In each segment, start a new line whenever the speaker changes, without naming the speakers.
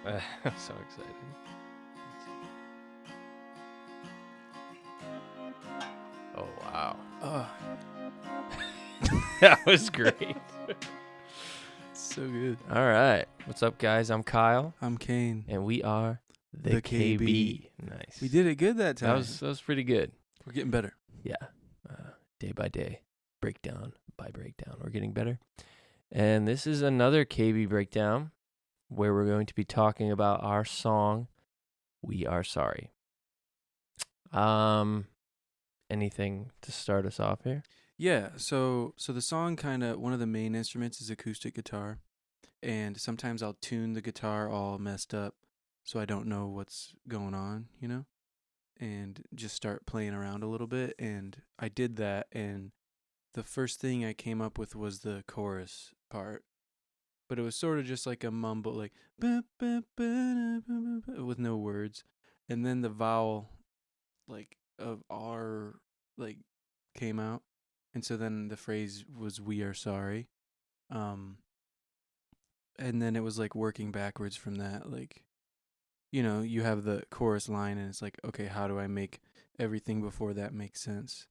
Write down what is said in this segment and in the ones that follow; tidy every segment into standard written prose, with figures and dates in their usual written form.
I'm so excited. Oh, wow.
Oh,
That was great.
so good.
All right. What's up, guys? I'm Kyle,
I'm Kane.
and we are
The KB.
Nice.
We did it good that time.
That was pretty good.
We're getting better.
Yeah. Day by day, breakdown by breakdown. We're getting better. And this is another KB breakdown where we're going to be talking about our song, We Are Sorry. Anything to start us off here?
Yeah, so the song kind of, one of the main instruments is acoustic guitar. And sometimes I'll tune the guitar all messed up so I don't know what's going on, and just start playing around a little bit. And I did that, and the first thing I came up with was the chorus part. But it was sort of just like a mumble, like, "Ba, ba, ba, ba, ba, ba," with no words. And then the vowel, like, of R, like, came out. And so then the phrase was, "We are sorry." And then it was like working backwards from that. Like, you have the chorus line, and it's like, okay, how do I make everything before that make sense?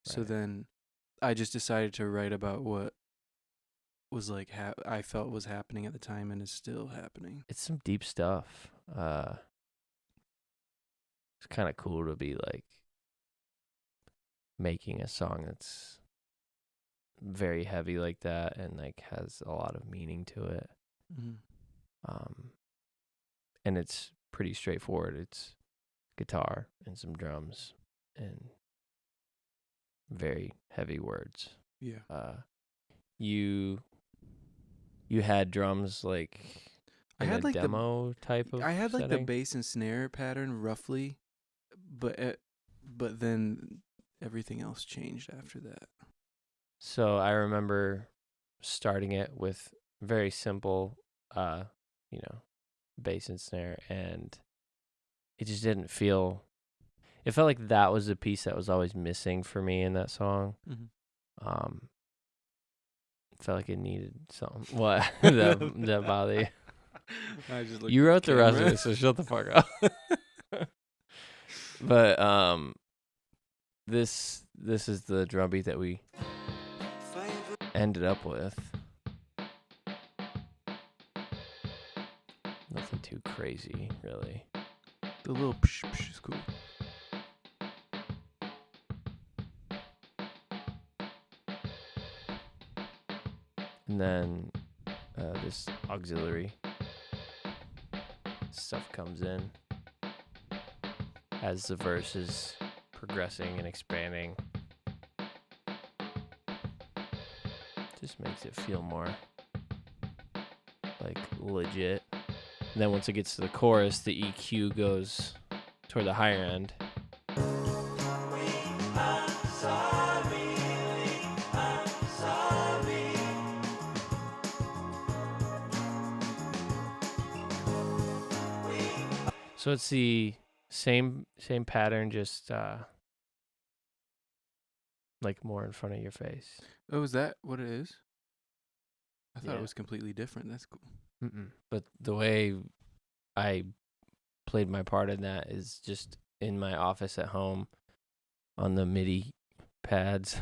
So
Right.
then I just decided to write about what was like I felt was happening at the time and is still happening.
It's some deep stuff. It's kind of cool to be like making a song that's very heavy like that and like has a lot of meaning to it.
Mm-hmm.
And it's pretty straightforward. It's guitar and some drums and very heavy words.
Yeah.
You had drums like
I
in
had
a
like
demo type of
I had like the
setting?
bass and snare pattern roughly, but then everything else changed after that.
So I remember starting it with very simple, bass and snare, and it just didn't feel. It felt like that was the piece that was always missing for me in that song.
Mm-hmm.
It felt like it needed something. What that bother you?
I just
You wrote the rest of it, so shut the fuck up. But this is the drum beat that we ended up with. Nothing too crazy, really.
The little psh psh is cool.
And then this auxiliary stuff comes in as the verse is progressing and expanding. Just makes it feel more like legit. And then once it gets to the chorus, the EQ goes toward the higher end. So it's the same pattern, just like more in front of your face.
Oh, is that what it is? I thought
Yeah.
it was completely different. That's cool.
But the way I played my part in that is just in my office at home on the MIDI pads.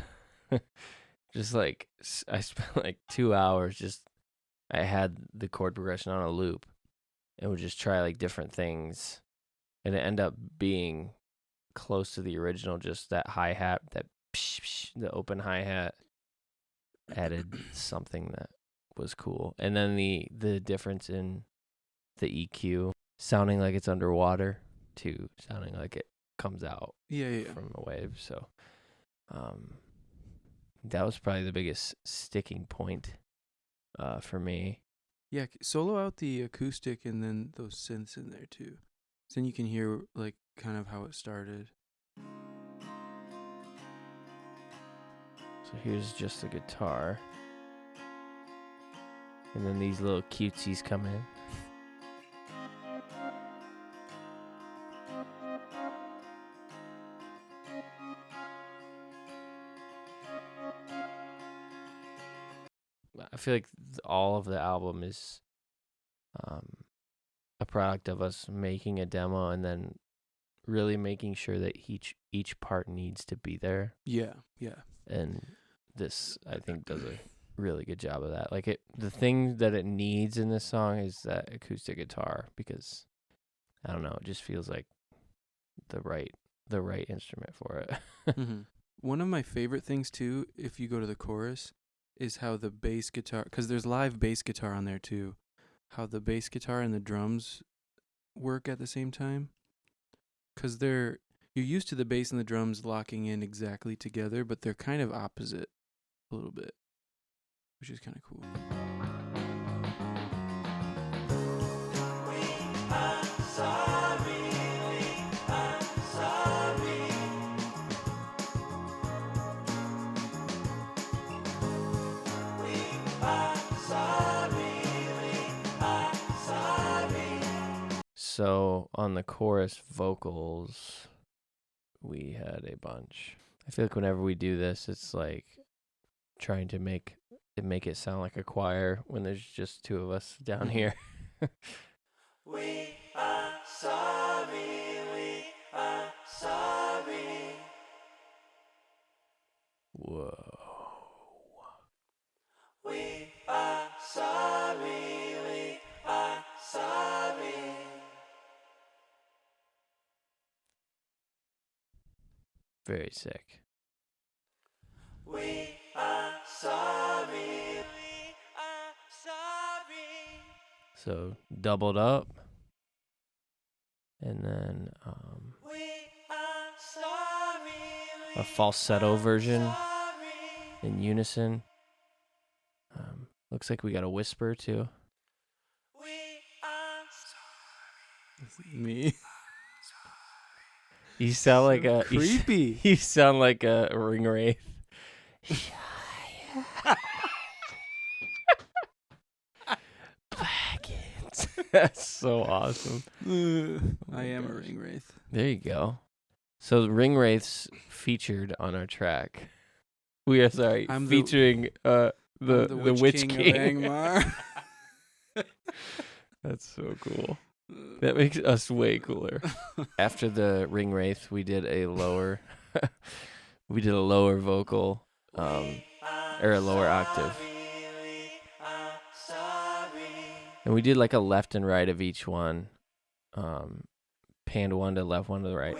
Just like I spent like 2 hours I had the chord progression on a loop and would just try like different things, and it ended up being close to the original. Just that hi-hat, that psh, psh, the open hi-hat added something that was cool. And then the difference in the EQ sounding like it's underwater to sounding like it comes out
Yeah.
from a wave. So that was probably the biggest sticking point for me.
Yeah, solo out the acoustic and then those synths in there too. So then you can hear like kind of how it started.
So here's just the guitar. And then these little cutesies come in. I feel like all of the album is a product of us making a demo and then really making sure that each part needs to be there.
Yeah, yeah.
And this, I think, does a really good job of that. Like the thing that it needs in this song is that acoustic guitar, because I don't know, it just feels like the right instrument for it.
Hmm. One of my favorite things too, if you go to the chorus, is how the bass guitar, because there's live bass guitar on there too, how the bass guitar and the drums work at the same time. Because you're used to the bass and the drums locking in exactly together, but they're kind of opposite a little bit, which is kind of cool.
So on the chorus vocals, we had a bunch. I feel like whenever we do this, it's like trying to make it sound like a choir when there's just two of us down here. We are sorry, we are sorry. Whoa. We are sorry, we are sorry. Very sick. We are sorry, we are sorry. So doubled up, and then we are sorry, a falsetto version in unison. Looks like we got a whisper too. We are
sorry. Me.
You sound like a
creepy.
You sound like a ring wraith. Blackens. That's so awesome.
I am a ring wraith.
There you go. So the ring wraiths featured on our track. We are featuring the Witch King.
Of Angmar.
That's so cool. That makes us way cooler. After the ring wraith, we did a lower vocal, or a lower octave. And we did like a left and right of each one. Panned one to left, one to the right.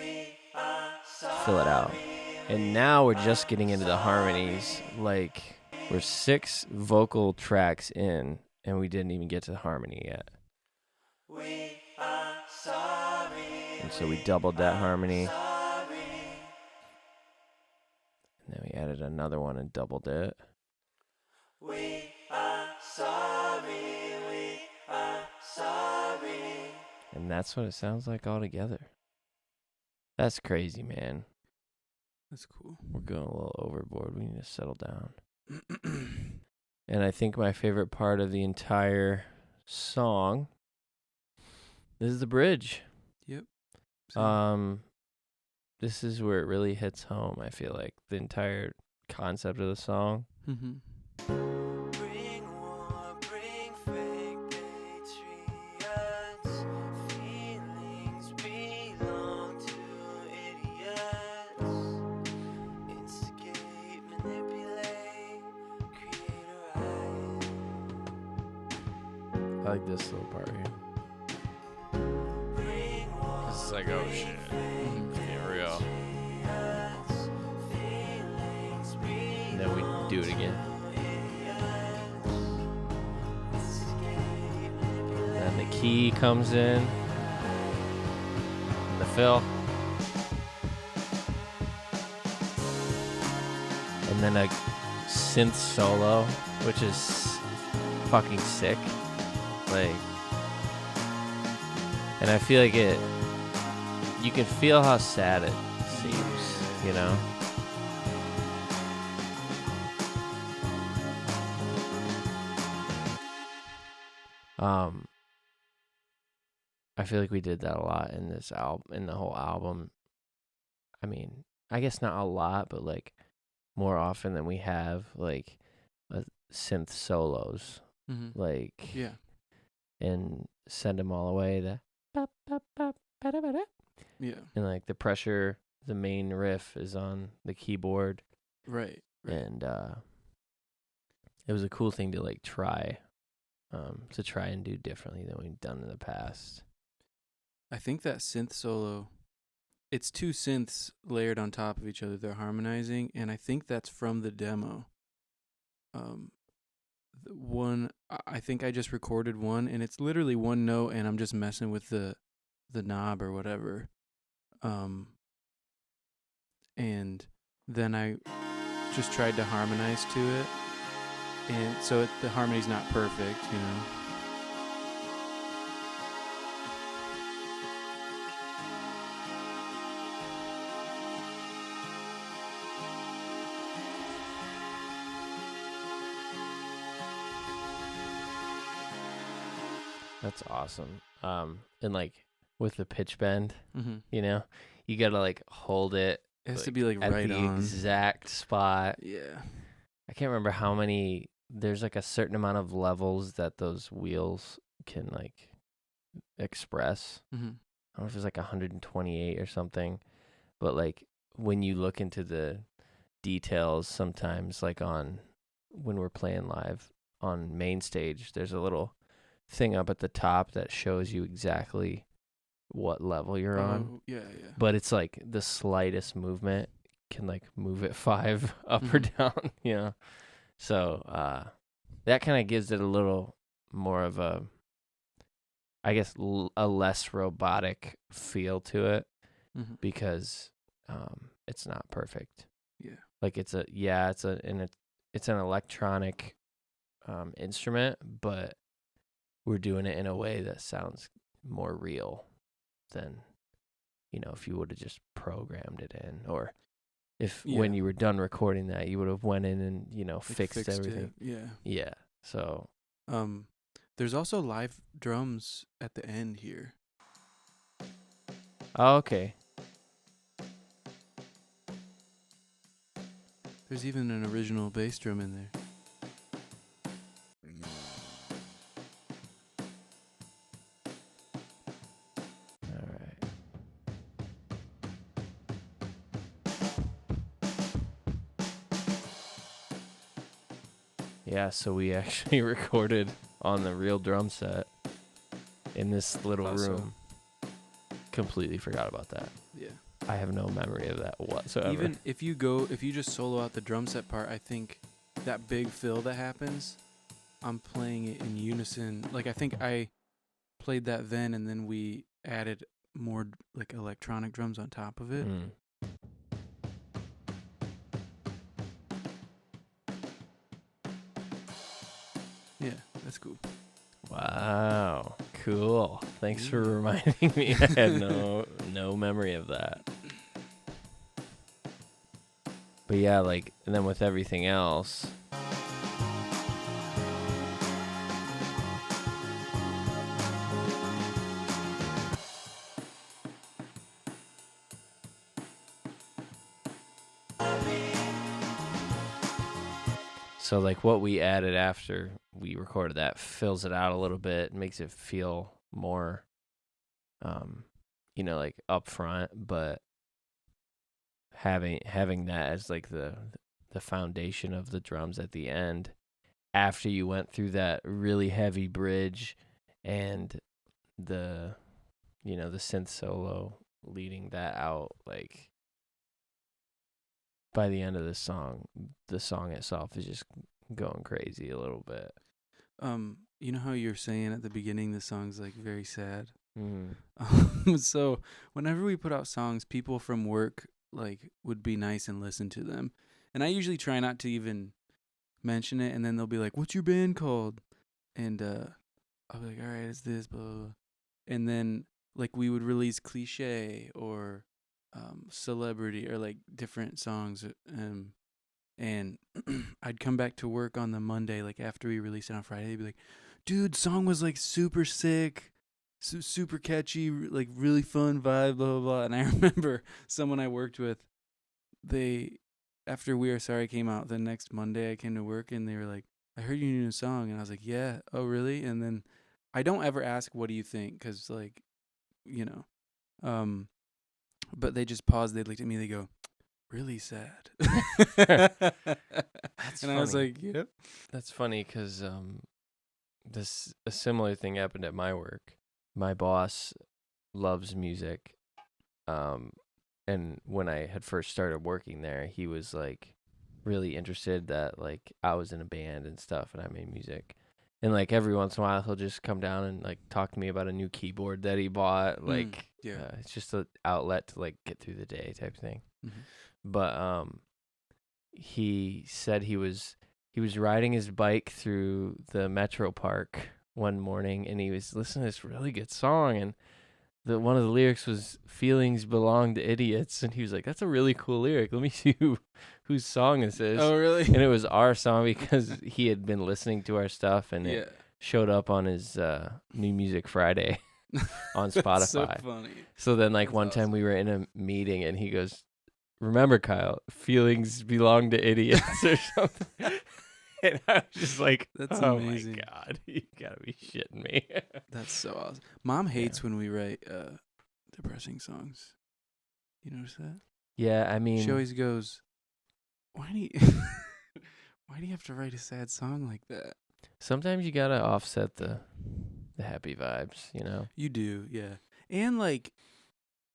Fill it out. And now we're just getting into the harmonies. Like, we're 6 vocal tracks in, and we didn't even get to the harmony yet. And so we doubled that harmony. And then we added another one and doubled it. We are sorry, we are sorry. And that's what it sounds like all together. That's crazy, man.
That's cool.
We're going a little overboard. We need to settle down. And I think my favorite part of the entire song is the bridge.
Yep.
This is where it really hits home, I feel like. The entire concept of the song.
Mm-hmm.
Bring war, bring fake patriots. Feelings belong to idiots. Instigate, manipulate, create a riot.
I like this little part here. It's like, oh shit. Here we go. And then we do it again. And the key comes in. And the fill. And then a synth solo, which is fucking sick. Like, and I feel like you can feel how sad it seems, you know? I feel like we did that a lot in this in the whole album. I mean, I guess not a lot, but like more often than we have, like synth solos.
Mm-hmm.
Like,
yeah.
and send them all away. The bop, bop, bop, ba-da-ba-da.
Yeah.
And like the pressure, the main riff is on the keyboard,
Right. Right.
and it was a cool thing to like try and do differently than we've done in the past.
I think that synth solo, it's two synths layered on top of each other. They're harmonizing, and I think that's from the demo. One, I think I just recorded one, and it's literally one note, and I'm just messing with the knob or whatever. And then I just tried to harmonize to it, and so the harmony's not perfect, you know.
That's awesome. And like with the pitch bend,
Mm-hmm.
you know, you gotta like hold it
It has to be like
at
right
the
on.
exact spot.
Yeah.
I can't remember how many. There's like a certain amount of levels that those wheels can like express.
Mm-hmm.
I don't know if it's like 128 or something, but like when you look into the details, sometimes like on when we're playing live on main stage, there's a little thing up at the top that shows you exactly what level you're on.
Oh, yeah, yeah.
But it's like the slightest movement can like move it 5 up or
Mhm.
down, you know. So that kind of gives it a little more of a, I guess, a less robotic feel to it
Mm-hmm.
because it's not perfect.
Yeah.
Like it's an electronic instrument, but we're doing it in a way that sounds more real than, you know, if you would have just programmed it in, or if when
Yeah.
you were done recording that, you would have went in and, you know,
Like,
fixed everything.
It. Yeah.
Yeah. So
There's also live drums at the end here.
okay.
There's even an original bass drum in there.
All right. Yeah, so we actually recorded on the real drum set in this little
Thought so.
room. Completely forgot about that.
Yeah.
I have no memory of that whatsoever.
Even if you just solo out the drum set part, I think that big fill that happens, I'm playing it in unison. Like I think I played that then, and then we added more like electronic drums on top of it.
Mm.
Yeah, that's cool.
Wow. Cool. Thanks for
Yeah.
reminding me. I had no memory of that. But yeah, like, and then with everything else, so like what we added after we recorded that fills it out a little bit, makes it feel more, you know, like upfront, but having that as like the foundation of the drums at the end, after you went through that really heavy bridge and the, you know, the synth solo leading that out, like by the end of the song itself is just going crazy a little bit.
You know how you're saying at the beginning the song's like very sad?
Mm-hmm.
So whenever we put out songs, people from work like would be nice and listen to them. And I usually try not to even mention it, and then they'll be like, "What's your band called?" And I'll be like, "All right, it's this, blah, blah, blah." And then like we would release Cliche or Celebrity or like different songs, and I'd come back to work on the Monday, like after we released it on Friday, they'd be like, "Dude, song was like super sick, super catchy, like really fun vibe, blah blah blah." And I remember someone I worked with, after We Are Sorry came out, the next Monday I came to work and they were like, "I heard you need a song," and I was like, "Yeah, oh really?" And then I don't ever ask, what do you think? Because, like, you know, but they just pause. They looked at me. They go, really sad.
That's
and I was
funny.
like, yep.
That's funny because a similar thing happened at my work. My boss loves music, and when I had first started working there, he was like really interested that like I was in a band and stuff, and I made music. And like every once in a while, he'll just come down and like talk to me about a new keyboard that he bought. Like,
yeah.
it's just an outlet to like get through the day type thing.
Mhm.
But he said he was riding his bike through the Metro Park one morning, and he was listening to this really good song, and one of the lyrics was "Feelings belong to idiots," and he was like, "That's a really cool lyric. Let me see whose song this is."
Oh, really?
And it was our song because he had been listening to our stuff, and
yeah.
it showed up on his New Music Friday on Spotify.
That's so funny.
So then, like,
That's
one time
awesome.
we were in a meeting, and he goes, "Remember, Kyle, feelings belong to idiots," or something. And I was just like,
That's
"Oh
amazing.
my god, you gotta be shitting me!"
That's so awesome. Mom hates when we write depressing songs. You notice that?
Yeah, I mean,
She always goes, "Why do you, why do you have to write a sad song like that?"
sometimes you gotta offset the happy vibes, you know?
You do, yeah. And like,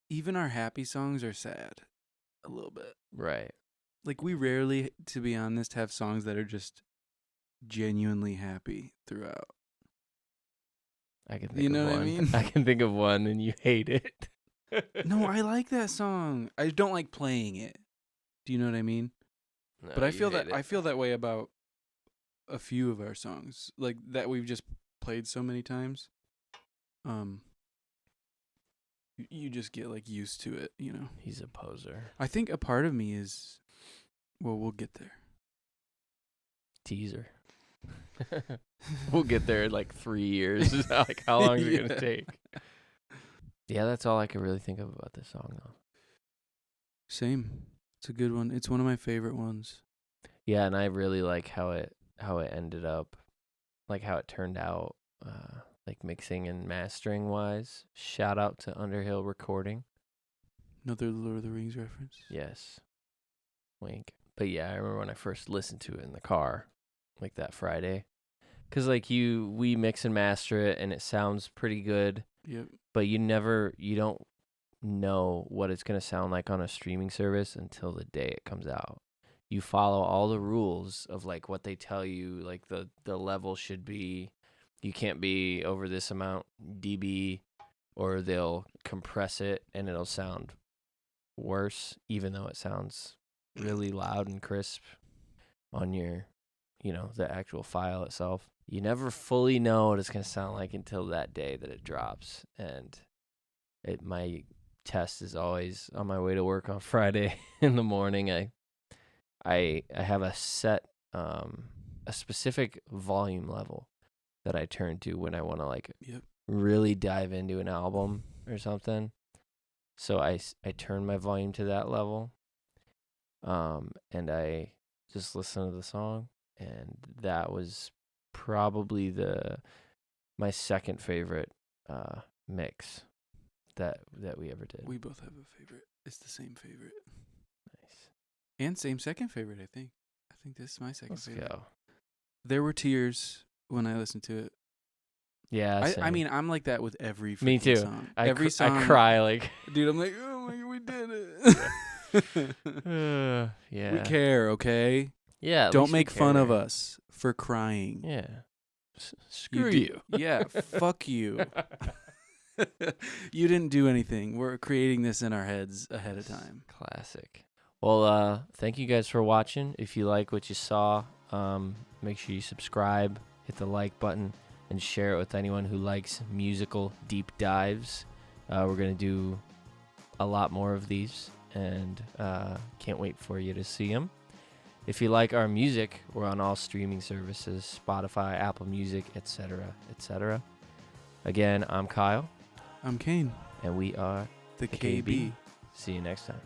even our happy songs are sad, a little bit.
Right.
Like, we rarely, to be honest, have songs that are just genuinely happy throughout.
I can think
You
of
know
one.
what I mean?
I can think of one, and you hate it.
No, I like that song. I don't like playing it. Do you know what I mean?
No,
But I
you
feel
hate
that I feel that way about a few of our songs, like that we've just played so many times. You just get like used to it, you know.
He's a poser.
I think a part of me is, well, we'll get there.
Teaser. We'll get there in like 3 years. Like, how long is it gonna
Yeah.
take? Yeah, that's all I could really think of about this song, though.
Same. It's a good one. It's one of my favorite ones.
Yeah, and I really like how it ended up, like how it turned out, like mixing and mastering wise. Shout out to Underhill Recording.
Another Lord of the Rings reference.
Yes. Wink. But yeah, I remember when I first listened to it in the car, like that Friday. 'Cause like we mix and master it and it sounds pretty good,
Yep.
but you don't know what it's going to sound like on a streaming service until the day it comes out. You follow all the rules of like what they tell you, like the level should be, you can't be over this amount dB, or they'll compress it and it'll sound worse, even though it sounds really loud and crisp on your, the actual file itself. You never fully know what it's going to sound like until that day that it drops. And my test is always on my way to work on Friday in the morning. I have a set, a specific volume level that I turn to when I want to like
Yep.
really dive into an album or something. So I turn my volume to that level, and I just listen to the song, and that was probably my second favorite mix that we ever did.
We both have a favorite. It's the same favorite.
Nice.
And same second favorite, I think. I think this is my second
Let's
favorite.
go.
There were tears when I listened to it.
Yeah,
I
same.
mean, I'm like that with every
Me
freaking
too.
song.
I
Every song.
I cry like.
Dude, I'm like, oh my God, we did it.
Yeah.
We care, okay?
Yeah. at
Don't
least we
make fun of
care.
us for crying.
Yeah. Screw
do-
you.
Yeah, fuck you. You didn't do anything. We're creating this in our heads ahead of time.
Classic. Well, thank you guys for watching. If you like what you saw, make sure you subscribe, hit the like button, and share it with anyone who likes musical deep dives. We're going to do a lot more of these, and can't wait for you to see them. If you like our music, we're on all streaming services, Spotify, Apple Music, etc., etc. Again, I'm Kyle,
I'm Kane,
and we are
the
KB.
KB.
See you next time.